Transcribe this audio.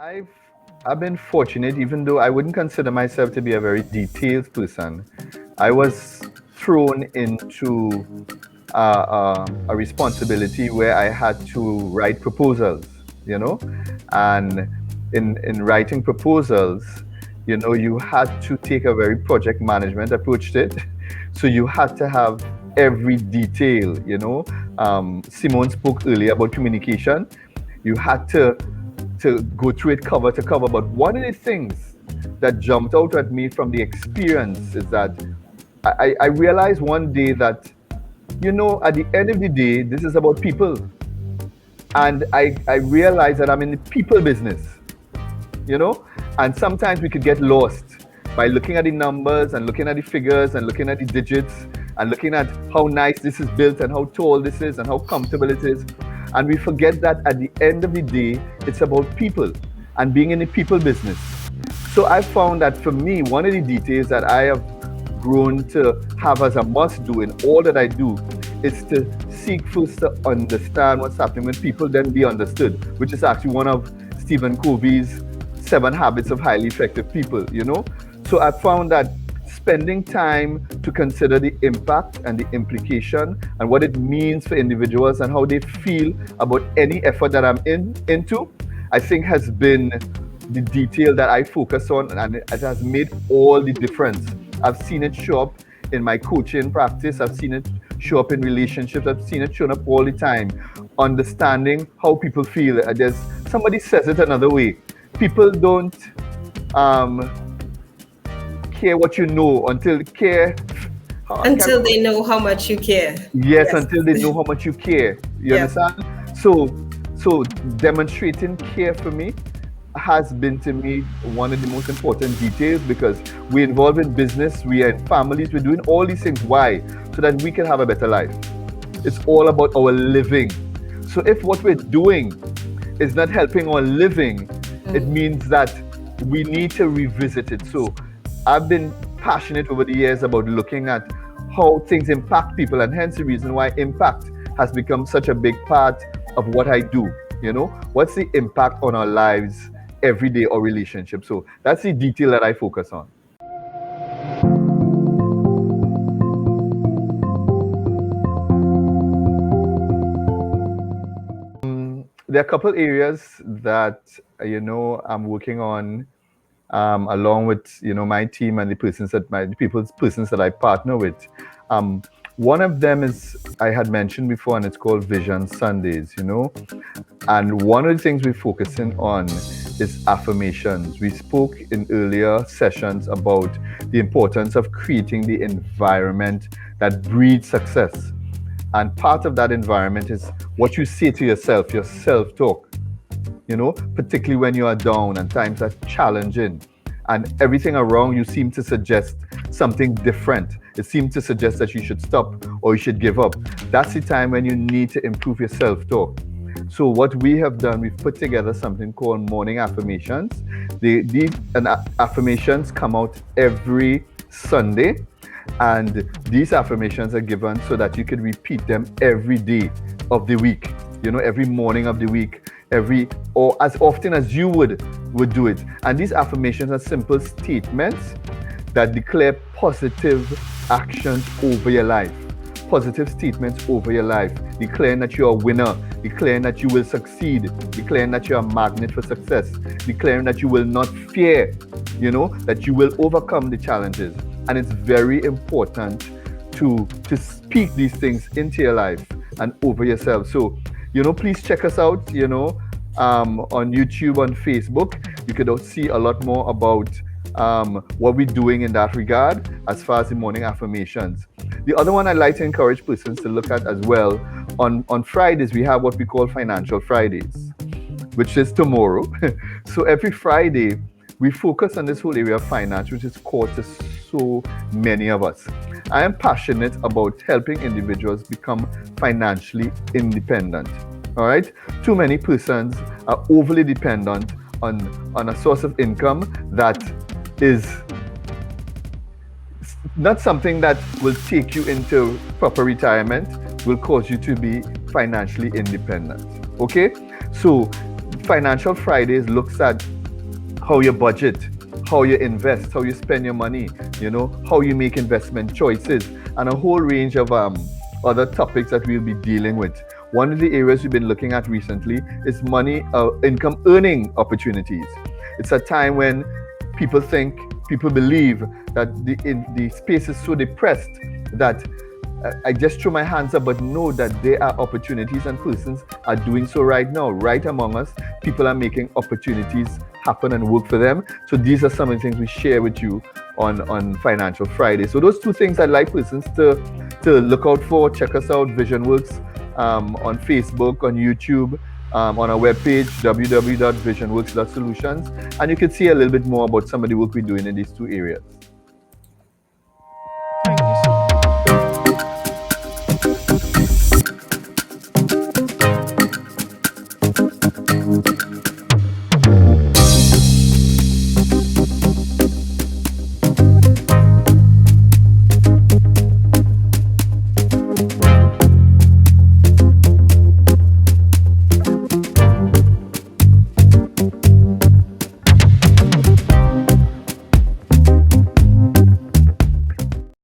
I've I've been fortunate, even though I wouldn't consider myself to be a very detailed person. I was thrown into a responsibility where I had to write proposals, you know, and in writing proposals, you had to take a very project management approach to it. So you had to have every detail. Simone spoke earlier about communication. You had to go through it cover to cover. But one of the things that jumped out at me from the experience is that I realized one day that, at the end of the day, this is about people. And I realized that I'm in the people business, you know? And sometimes we could get lost by looking at the numbers and looking at the figures and looking at the digits and looking at how nice this is built and how tall this is and how comfortable it is. And we forget that at the end of the day, it's about people and being in the people business. So I found that for me, one of the details that I have grown to have as a must do in all that I do is to seek first to understand what's happening with people, then be understood, which is actually one of Stephen Covey's 7 habits of highly effective people. So I found that spending time to consider the impact and the implication and what it means for individuals and how they feel about any effort that I'm into, I think has been the detail that I focus on, and it has made all the difference. I've seen it show up in my coaching practice. I've seen it show up in relationships. I've seen it show up all the time. Understanding how people feel. There's somebody says it another way. People don't care what you know until until they know how much you care. Yes, until they know how much you care. You understand? So demonstrating care for me has been to me one of the most important details, because we're involved in business, we are in families, we're doing all these things. Why? So that we can have a better life. It's all about our living. So if what we're doing is not helping our living, it means that we need to revisit it. So I've been passionate over the years about looking at how things impact people, and hence the reason why impact has become such a big part of what I do. What's the impact on our lives every day or relationship? So that's the detail that I focus on. There are a couple areas that I'm working on, along with my team and the persons that I partner with. One of them is, I had mentioned before, and it's called Vision Sundays. And one of the things we're focusing on is affirmations. We spoke in earlier sessions about the importance of creating the environment that breeds success. And part of that environment is what you say to yourself, your self-talk, particularly when you are down and times are challenging and everything around you seems to suggest something different. It seems to suggest that you should stop or you should give up. That's the time when you need to improve your self-talk. So what we have done, we've put together something called morning affirmations. These affirmations come out every Sunday. And these affirmations are given so that you can repeat them every day of the week, every morning of the week, or as often as you would do it. And these affirmations are simple statements that declare positive actions over your life. Positive statements over your life, declaring that you're a winner, declaring that you will succeed, declaring that you're a magnet for success, declaring that you will not fear, that you will overcome the challenges. And it's very important to speak these things into your life and over yourself. So, please check us out, on YouTube, on Facebook. You could see a lot more about what we're doing in that regard as far as the morning affirmations. The other one I'd like to encourage persons to look at as well, on Fridays, we have what we call Financial Fridays, which is tomorrow. So every Friday, we focus on this whole area of finance, which is core to so many of us. I am passionate about helping individuals become financially independent. All right? Too many persons are overly dependent on a source of income that is not something that will take you into proper retirement, will cause you to be financially independent. Okay? So Financial Fridays looks at how you budget, how you invest, how you spend your money, how you make investment choices, and a whole range of other topics that we'll be dealing with. One of the areas we've been looking at recently is money, income earning opportunities. It's a time when people believe that the space is so depressed that I just throw my hands up, but know that there are opportunities and persons are doing so right now. Right among us, people are making opportunities happen and work for them. So these are some of the things we share with you on Financial Friday. So those two things I'd like persons to look out for. Check us out, VisionWorks, on Facebook, on YouTube, on our webpage, www.visionworks.solutions. And you can see a little bit more about some of the work we're doing in these two areas.